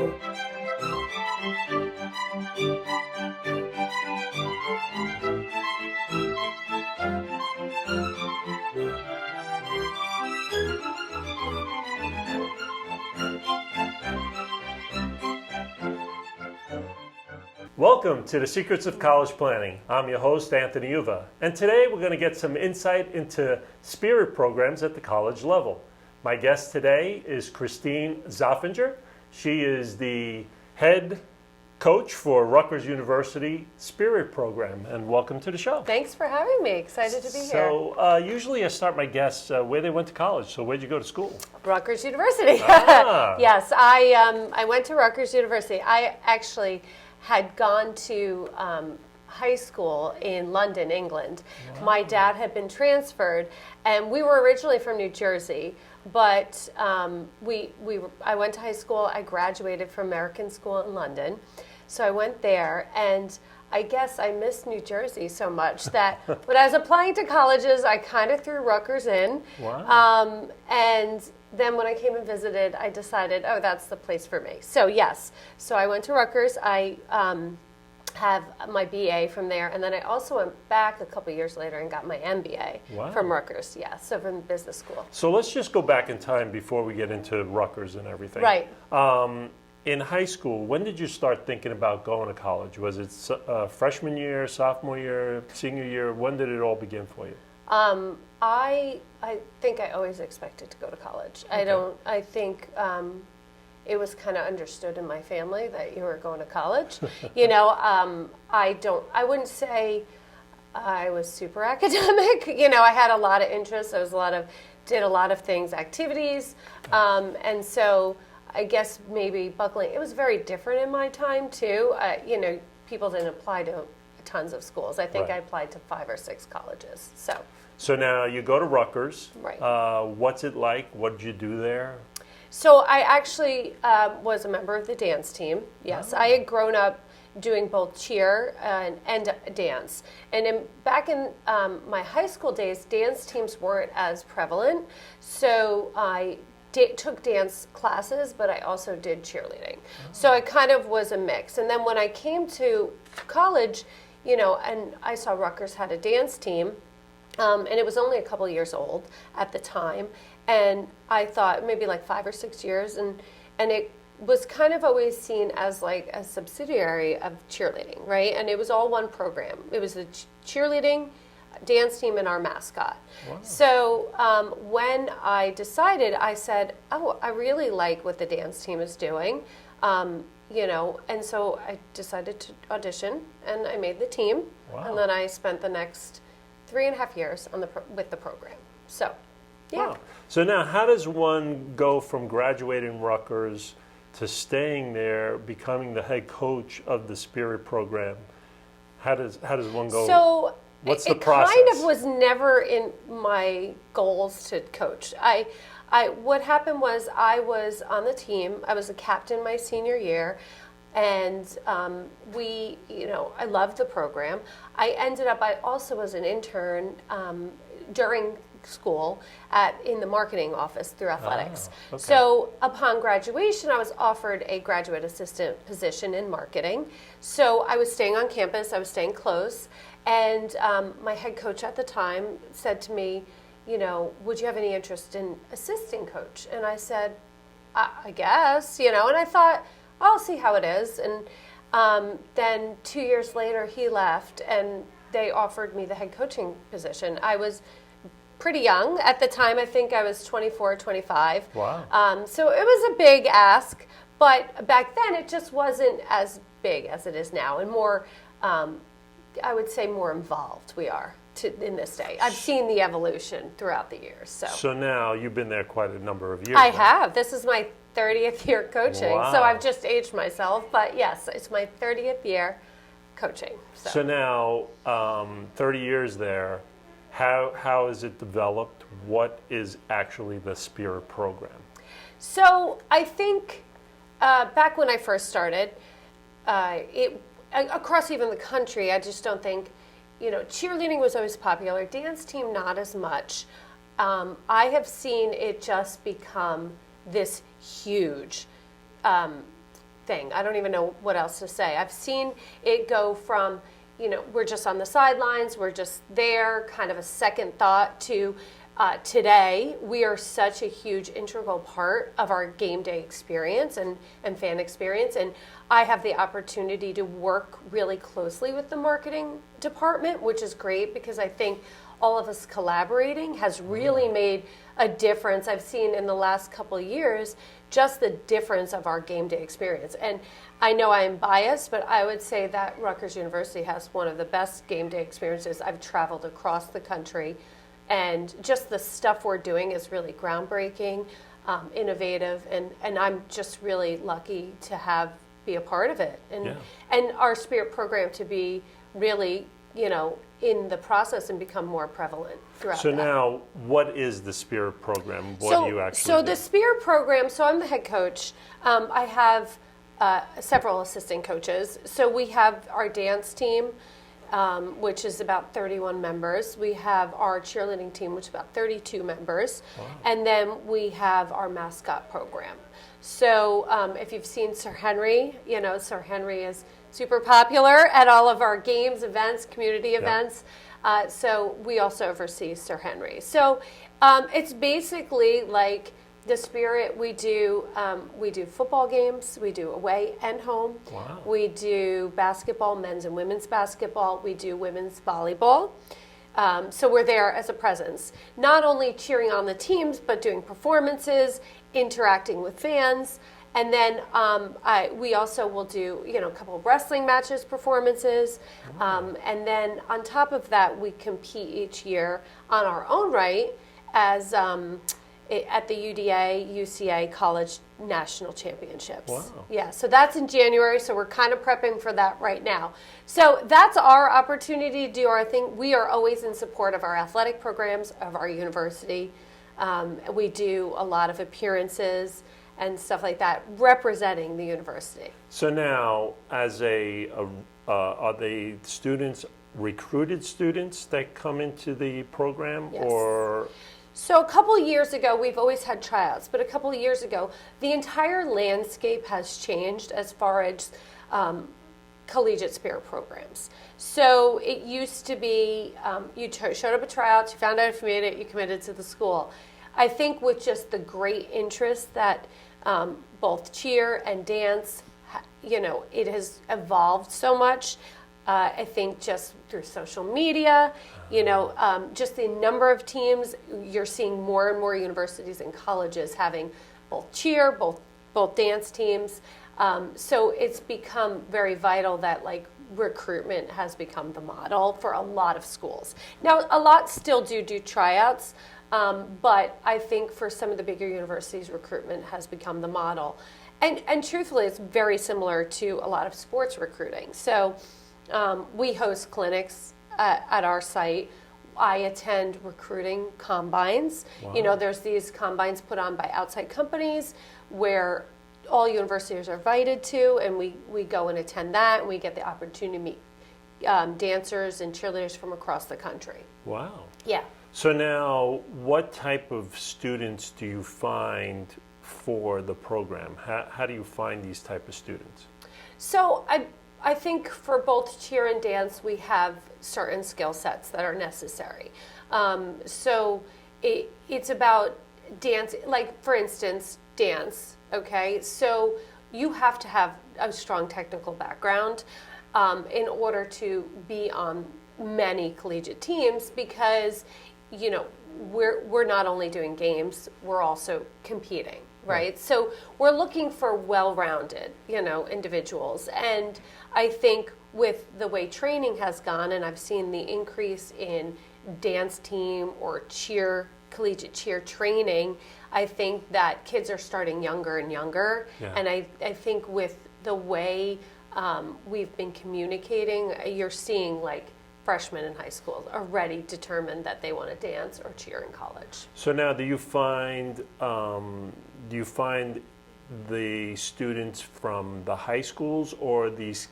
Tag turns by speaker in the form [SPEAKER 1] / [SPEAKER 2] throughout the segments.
[SPEAKER 1] Welcome to the Secrets of College Planning. I'm your host, Anthony Uva, and today we're going to get some insight into spirit programs at the college level. My guest today is Christine Zoffinger. She is the head coach for Rutgers University Spirit Program, and welcome to the show.
[SPEAKER 2] Thanks for having me. Excited to be here.
[SPEAKER 1] So usually I start my guests where they went to college. So where'd you go to school?
[SPEAKER 2] Rutgers University.
[SPEAKER 1] Ah.
[SPEAKER 2] Yes, I went to Rutgers University. I actually had gone to high school in London, England. Wow. My dad had been transferred, and we were originally from New Jersey, but I went to high school. I graduated from American school in London, so I went there, and I guess I missed New Jersey so much that when I was applying to colleges, I kind of threw Rutgers in.
[SPEAKER 1] Wow.
[SPEAKER 2] And then when I came and visited, I decided, oh, that's the place for me. So yes, so I went to Rutgers. I have my BA from there, and then I also went back a couple years later and got my MBA from Rutgers. Yeah, so from business school.
[SPEAKER 1] So let's just go back in time before we get into Rutgers and everything.
[SPEAKER 2] Right.
[SPEAKER 1] In high school, when did you start thinking about going to college? Was it freshman year, sophomore year, senior year? When did it all begin for you?
[SPEAKER 2] I think I always expected to go to college. Okay. I think it was kind of understood in my family that you were going to college. I wouldn't say I was super academic. I had a lot of interests. Did a lot of things, activities. And so I guess maybe buckling, it was very different in my time too. People didn't apply to tons of schools. I think I applied to 5 or 6 colleges. So
[SPEAKER 1] now you go to Rutgers.
[SPEAKER 2] Right.
[SPEAKER 1] What's it like? What did you do there?
[SPEAKER 2] So I actually was a member of the dance team. Yes, I had grown up doing both cheer and dance. And back in my high school days, dance teams weren't as prevalent. So I took dance classes, but I also did cheerleading. So I kind of was a mix. And then when I came to college, and I saw Rutgers had a dance team, and it was only a couple years old at the time. And I thought maybe like 5 or 6 years, and it was kind of always seen as like a subsidiary of cheerleading, right? And it was all one program. It was the cheerleading, dance team, and our mascot. Wow. So when I decided, I said, oh, I really like what the dance team is doing, and so I decided to audition, and I made the team. Wow. And then I spent the next 3.5 years with the program. So, yeah.
[SPEAKER 1] Wow. So now, how does one go from graduating Rutgers to staying there, becoming the head coach of the Spirit Program? How does one go?
[SPEAKER 2] So
[SPEAKER 1] what's the process?
[SPEAKER 2] It kind of was never in my goals to coach. What happened was I was on the team. I was a captain my senior year. And I loved the program. I also was an intern during school in the marketing office through athletics.
[SPEAKER 1] Okay.
[SPEAKER 2] So upon graduation, I was offered a graduate assistant position in marketing. So I was staying on campus, I was staying close, and my head coach at the time said to me, would you have any interest in assisting coach? And I said, I guess, and I thought, I'll see how it is. And then 2 years later, he left, and they offered me the head coaching position. I was pretty young at the time. I think I was 24, 25.
[SPEAKER 1] Wow.
[SPEAKER 2] So it was a big ask, but back then it just wasn't as big as it is now, and more, I would say more involved we are in this day. I've seen the evolution throughout the years. So
[SPEAKER 1] now you've been there quite a number of years.
[SPEAKER 2] I have. This is my 30th year coaching.
[SPEAKER 1] Wow.
[SPEAKER 2] So I've just aged myself, but yes, it's my 30th year coaching.
[SPEAKER 1] So now, 30 years there, how is it developed? What is actually the Spirit Program?
[SPEAKER 2] So I think back when I first started, across even the country, I just don't think, cheerleading was always popular, dance team not as much. I have seen it just become this huge thing. I don't even know what else to say. I've seen it go from, we're just on the sidelines, we're just there, kind of a second thought, to today, we are such a huge integral part of our game day experience and fan experience. And I have the opportunity to work really closely with the marketing department, which is great because I think all of us collaborating has really made a difference. I've seen in the last couple of years just the difference of our game day experience. And I know I'm biased, but I would say that Rutgers University has one of the best game day experiences. I've traveled across the country, and just the stuff we're doing is really groundbreaking, innovative, and I'm just really lucky to be a part of it. And our Spirit program to be really, in the process and become more prevalent throughout.
[SPEAKER 1] So now, what is the Spirit program? What do you actually do?
[SPEAKER 2] The Spirit program, so I'm the head coach. I have several assistant coaches. So we have our dance team, which is about 31 members. We have our cheerleading team, which is about 32 members. Wow. And then we have our mascot program. So if you've seen Sir Henry, Sir Henry is super popular at all of our games, events, community events. So we also oversee Sir Henry. So it's basically like the Spirit. We do football games. We do away and home.
[SPEAKER 1] Wow.
[SPEAKER 2] We do basketball, men's and women's basketball. We do women's volleyball. So we're there as a presence, not only cheering on the teams, but doing performances, interacting with fans. And then we also will do, a couple of wrestling matches, performances. And then on top of that, we compete each year on our own right as at the UDA, UCA College National Championships.
[SPEAKER 1] Wow.
[SPEAKER 2] Yeah, so that's in January, so we're kind of prepping for that right now. So that's our opportunity to do our thing. We are always in support of our athletic programs, of our university. We do a lot of appearances and stuff like that, representing the university.
[SPEAKER 1] So now, as are they students, recruited students that come into the program?
[SPEAKER 2] Yes.
[SPEAKER 1] Or?
[SPEAKER 2] So a couple of years ago, we've always had tryouts, but a couple of years ago, the entire landscape has changed as far as collegiate Spirit programs. So it used to be you showed up at tryouts, you found out if you made it, you committed to the school. I think with just the great interest that both cheer and dance, it has evolved so much. I think just through social media, just the number of teams, you're seeing more and more universities and colleges having both cheer, both dance teams. So it's become very vital that recruitment has become the model for a lot of schools. Now, a lot still do tryouts, but I think for some of the bigger universities, recruitment has become the model. And truthfully, it's very similar to a lot of sports recruiting. So we host clinics at our site. I attend recruiting combines.
[SPEAKER 1] Wow.
[SPEAKER 2] There's these combines put on by outside companies where all universities are invited to, and we go and attend that, and we get the opportunity to meet dancers and cheerleaders from across the country.
[SPEAKER 1] Wow.
[SPEAKER 2] Yeah.
[SPEAKER 1] So now, what type of students do you find for the program? How do you find these type of students?
[SPEAKER 2] So I think for both cheer and dance, we have certain skill sets that are necessary. So it's about dance, like for instance, dance, okay? So you have to have a strong technical background in order to be on many collegiate teams because, we're not only doing games, we're also competing. Right. So we're looking for well-rounded, individuals. And I think with the way training has gone, and I've seen the increase in dance team or collegiate cheer training, I think that kids are starting younger and younger. Yeah. And I think with the way we've been communicating, you're seeing freshmen in high school are already determined that they want to dance or cheer in college.
[SPEAKER 1] So now, do you find the students from the high schools, or these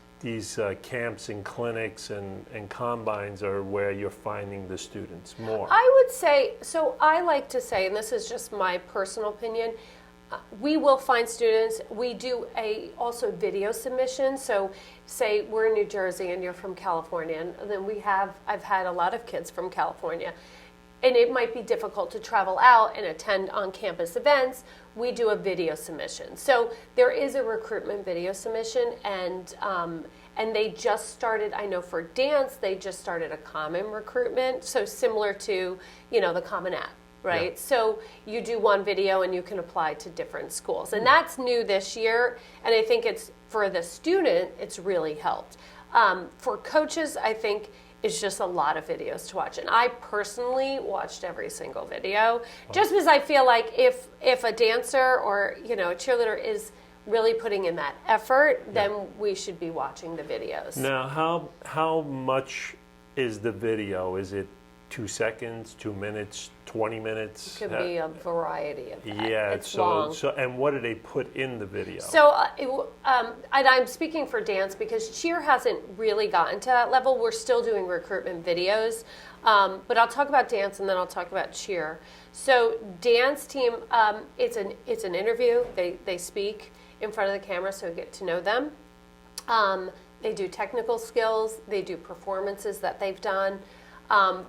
[SPEAKER 1] camps and clinics and combines are where you're finding the students more?
[SPEAKER 2] I would say, so I like to say, and this is just my personal opinion, we will find students. We do also video submission. So say we're in New Jersey and you're from California, and then I've had a lot of kids from California, and it might be difficult to travel out and attend on-campus events. We do a video submission. So there is a recruitment video submission, and they just started, I know for dance, they just started a common recruitment, so similar to, the Common App, right? Yeah. So you do one video and you can apply to different schools. And that's new this year, and I think it's, for the student, it's really helped. For coaches, I think it's just a lot of videos to watch. And I personally watched every single video, just because I feel like if a dancer or, a cheerleader is really putting in that effort, then we should be watching the videos.
[SPEAKER 1] Now, how much is the video? Is it 2 seconds, 2 minutes, 20 minutes?
[SPEAKER 2] It could be a variety of that.
[SPEAKER 1] Yeah,
[SPEAKER 2] it's long.
[SPEAKER 1] So, and what do they put in the video?
[SPEAKER 2] So, and I'm speaking for dance because cheer hasn't really gotten to that level. We're still doing recruitment videos, but I'll talk about dance and then I'll talk about cheer. So, dance team, it's an interview. They speak in front of the camera, so we get to know them. They do technical skills. They do performances that they've done.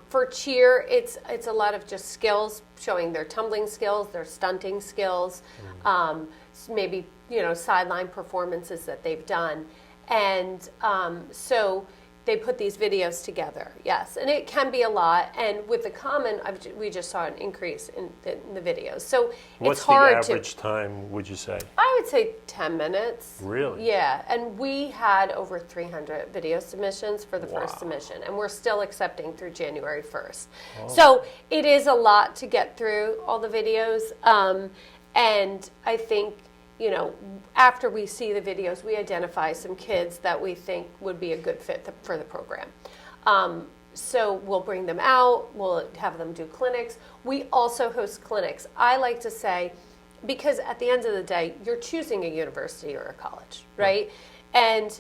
[SPEAKER 2] For cheer, it's a lot of just skills, showing their tumbling skills, their stunting skills, maybe sideline performances that they've done, and so they put these videos together. Yes, and it can be a lot. And with the Common, we just saw an increase in the videos. So
[SPEAKER 1] what's
[SPEAKER 2] it's hard
[SPEAKER 1] the average time? Would you say?
[SPEAKER 2] I would say 10 minutes.
[SPEAKER 1] Really?
[SPEAKER 2] Yeah, and we had over 300 video submissions for the first submission, and we're still accepting through January 1st. Oh. So it is a lot to get through all the videos, and I think, after we see the videos, we identify some kids that we think would be a good fit for the program. So we'll bring them out, we'll have them do clinics. We also host clinics. I like to say, because at the end of the day, you're choosing a university or a college, right? And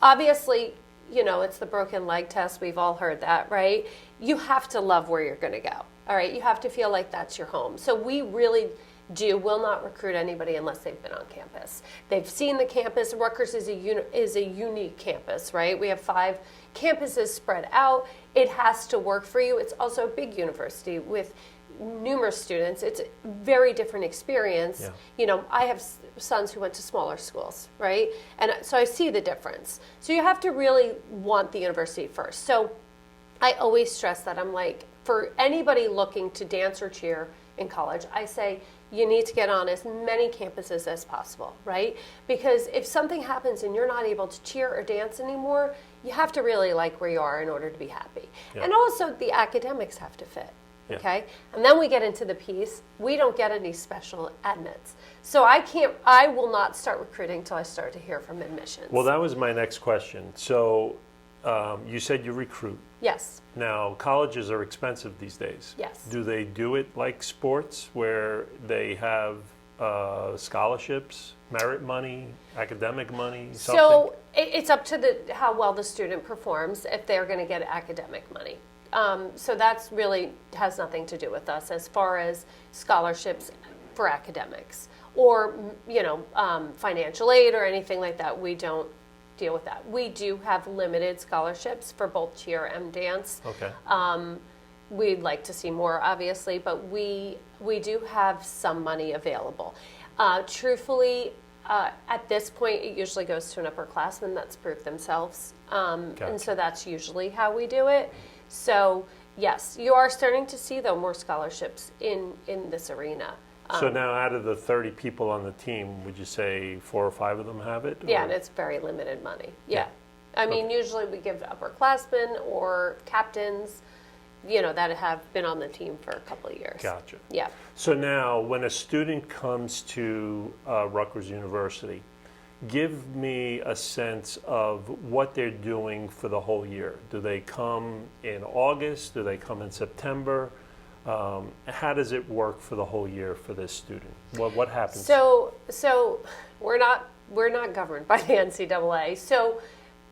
[SPEAKER 2] obviously, it's the broken leg test. We've all heard that, right? You have to love where you're going to go, all right? You have to feel like that's your home. So we really will not recruit anybody unless they've been on campus. They've seen the campus. Rutgers is a unique campus, right? We have 5 campuses spread out. It has to work for you. It's also a big university with numerous students. It's a very different experience. Yeah. I have sons who went to smaller schools, right? And so I see the difference. So you have to really want the university first. So I always stress that. I'm like, for anybody looking to dance or cheer in college, I say, you need to get on as many campuses as possible, right? Because if something happens and you're not able to cheer or dance anymore, you have to really like where you are in order to be happy. Yeah. And also the academics have to fit, okay? And then we get into the piece. We don't get any special admits. So I will not start recruiting until I start to hear from admissions.
[SPEAKER 1] Well, that was my next question. So you said you recruit.
[SPEAKER 2] Yes.
[SPEAKER 1] Now, colleges are expensive these days.
[SPEAKER 2] Yes.
[SPEAKER 1] Do they do it like sports, where they have scholarships, merit money, academic money, something?
[SPEAKER 2] So it's up to how well the student performs if they're going to get academic money. So that's really has nothing to do with us as far as scholarships for academics or financial aid or anything like that. We don't deal with that. We do have limited scholarships for both cheer and dance.
[SPEAKER 1] Okay.
[SPEAKER 2] We'd like to see more, obviously, but we do have some money available. Truthfully, at this point, it usually goes to an upperclassman that's proved themselves,
[SPEAKER 1] Gotcha.
[SPEAKER 2] and so that's usually how we do it. So yes, you are starting to see though more scholarships in this arena.
[SPEAKER 1] So now, out of the 30 people on the team, would you say 4 or 5 of them have it?
[SPEAKER 2] Yeah,
[SPEAKER 1] or?
[SPEAKER 2] and it's very limited money. Yeah. I mean, usually we give upperclassmen or captains, that have been on the team for a couple of years.
[SPEAKER 1] Gotcha.
[SPEAKER 2] Yeah.
[SPEAKER 1] So now, when a student comes to Rutgers University, give me a sense of what they're doing for the whole year. Do they come in August? Do they come in September? How does it work for the whole year for this student? What happens?
[SPEAKER 2] So we're not governed by the NCAA. So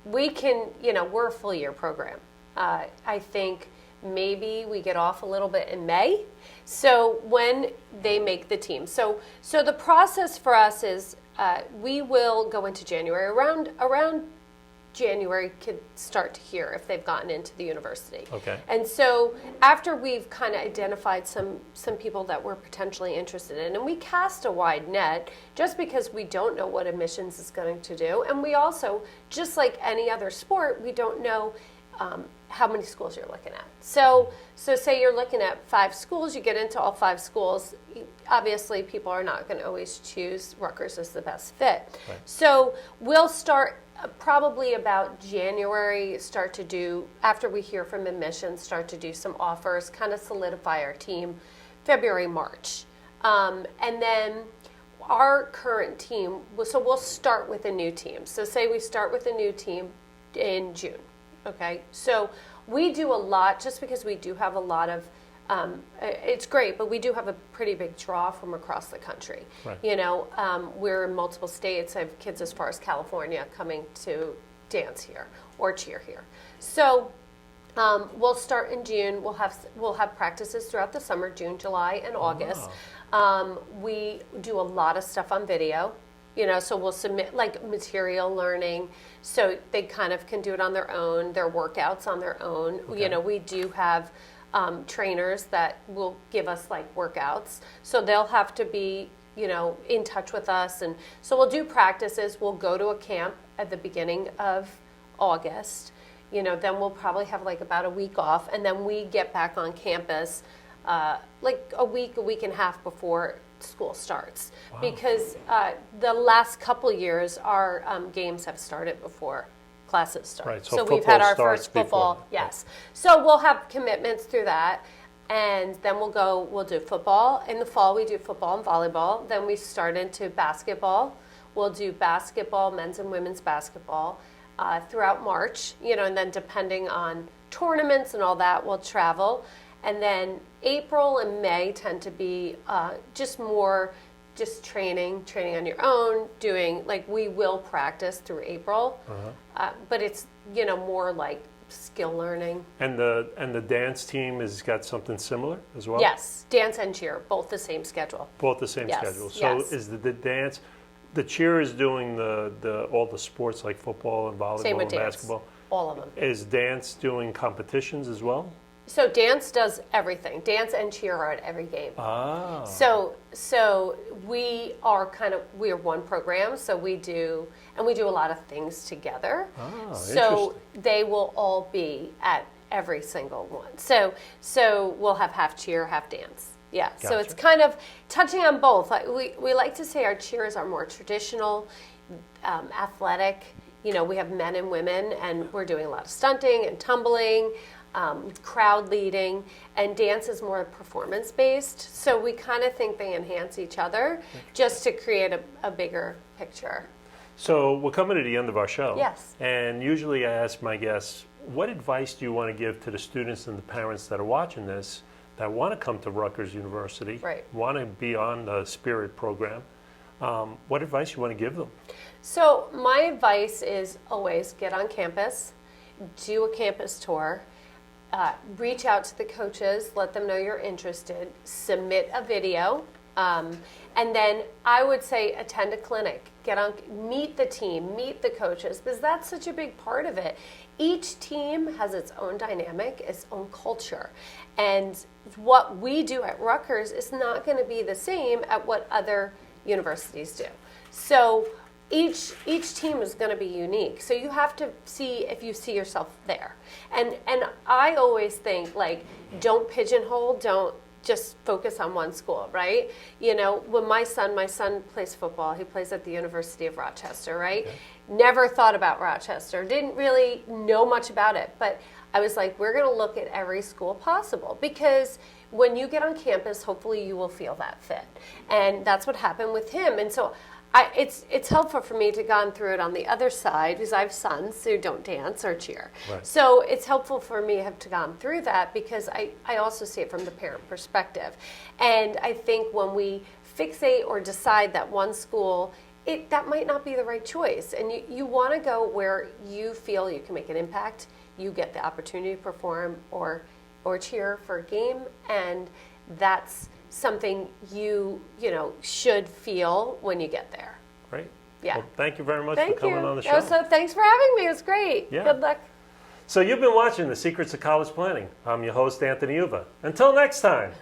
[SPEAKER 2] we can, we're a full year program. I think maybe we get off a little bit in May. So when they make the team. So the process for us is we will go into January. Around January, kids start to hear if they've gotten into the university.
[SPEAKER 1] Okay.
[SPEAKER 2] And so after we've kind of identified some people that we're potentially interested in, and we cast a wide net just because we don't know what admissions is going to do. And we also, just like any other sport, we don't know how many schools you're looking at. So say you're looking at 5 schools, you get into all 5 schools. Obviously, people are not going to always choose Rutgers as the best fit.
[SPEAKER 1] Right.
[SPEAKER 2] So we'll start probably about January, after we hear from admissions, start to do some offers, kind of solidify our team, February, March. And then our current team, so we'll start with a new team. So say we start with a new team in June. Okay, so we do a lot, just because we do have a lot of, it's great, but we do have a pretty big draw from across the country.
[SPEAKER 1] Right.
[SPEAKER 2] You know, we're in multiple states. I have kids as far as California coming to dance here or cheer here. So we'll start in June. We'll have practices throughout the summer, June, July, and August.
[SPEAKER 1] Wow.
[SPEAKER 2] We do a lot of stuff on video. You know, so we'll submit like material learning, so they kind of can do it on their own, their workouts on their own.
[SPEAKER 1] Okay.
[SPEAKER 2] You know, we do have trainers that will give us like workouts, so they'll have to be, you know, in touch with us. And so we'll do practices. We'll go to a camp at the beginning of August. You know, then we'll probably have like about a week off, and then we get back on campus like a week and a half before school starts.
[SPEAKER 1] Wow.
[SPEAKER 2] Because the last couple years our games have started before classes start.
[SPEAKER 1] Right, so
[SPEAKER 2] we've had
[SPEAKER 1] football
[SPEAKER 2] our
[SPEAKER 1] starts
[SPEAKER 2] first football.
[SPEAKER 1] before.
[SPEAKER 2] Yes. So we'll have commitments through that, and then we'll do football. In the fall we do football and volleyball. Then we start into basketball. We'll do basketball, men's and women's basketball throughout March, you know, and then depending on tournaments and all that, we'll travel. And then April and May tend to be just training on your own, doing, like, we will practice through April, but it's, you know, more like skill learning.
[SPEAKER 1] And the dance team has got something similar as well?
[SPEAKER 2] Yes, dance and cheer, both the same schedule.
[SPEAKER 1] Both the same
[SPEAKER 2] Yes,
[SPEAKER 1] schedule. So
[SPEAKER 2] yes.
[SPEAKER 1] is the dance, the cheer is doing all the sports like football and volleyball
[SPEAKER 2] Same with
[SPEAKER 1] and
[SPEAKER 2] dance,
[SPEAKER 1] basketball?
[SPEAKER 2] all of them.
[SPEAKER 1] Is dance doing competitions as well?
[SPEAKER 2] So dance does everything. Dance and cheer are at every game.
[SPEAKER 1] Ah.
[SPEAKER 2] So we are one program. So we do a lot of things together.
[SPEAKER 1] Ah,
[SPEAKER 2] so
[SPEAKER 1] interesting.
[SPEAKER 2] they will all be at every single one. So we'll have half cheer, half dance. Yeah.
[SPEAKER 1] Gotcha.
[SPEAKER 2] So it's kind of touching on both. We like to say our cheers are more traditional, athletic. You know, we have men and women, and we're doing a lot of stunting and tumbling. Crowd leading, and dance is more performance based. So we kind of think they enhance each other just to create a bigger picture.
[SPEAKER 1] So we're coming to the end of our show.
[SPEAKER 2] Yes.
[SPEAKER 1] And usually I ask my guests, what advice do you want to give to the students and the parents that are watching this that want to come to Rutgers University,
[SPEAKER 2] Right.
[SPEAKER 1] want to be on the Spirit program? What advice you want to give them?
[SPEAKER 2] So my advice is always get on campus, do a campus tour. Reach out to the coaches, let them know you're interested, submit a video, and then I would say attend a clinic, meet the team, meet the coaches, because that's such a big part of it. Each team has its own dynamic, its own culture, and what we do at Rutgers is not going to be the same at what other universities do. So each team is going to be unique. So you have to see if you see yourself there. And I always think, like, don't pigeonhole, don't just focus on one school, right? You know, when my son plays football, he plays at the University of Rochester, right? Okay. Never thought about Rochester, didn't really know much about it, but I was like, we're going to look at every school possible, because when you get on campus, hopefully you will feel that fit. And that's what happened with him. And so it's helpful for me to have gone through it on the other side, because I have sons who don't dance or cheer.
[SPEAKER 1] Right.
[SPEAKER 2] So it's helpful for me to have gone through that, because I also see it from the parent perspective. And I think when we fixate or decide that one school, that might not be the right choice. And you want to go where you feel you can make an impact, you get the opportunity to perform, or or cheer for a game, and that's something you should feel when you get there.
[SPEAKER 1] Great.
[SPEAKER 2] Yeah.
[SPEAKER 1] Well, thank you very much
[SPEAKER 2] Thank
[SPEAKER 1] for coming
[SPEAKER 2] you.
[SPEAKER 1] on the show.
[SPEAKER 2] Oh, so thanks for having me. It was great.
[SPEAKER 1] Yeah.
[SPEAKER 2] Good luck.
[SPEAKER 1] So you've been watching The Secrets of College Planning. I'm your host, Anthony Uva. Until next time.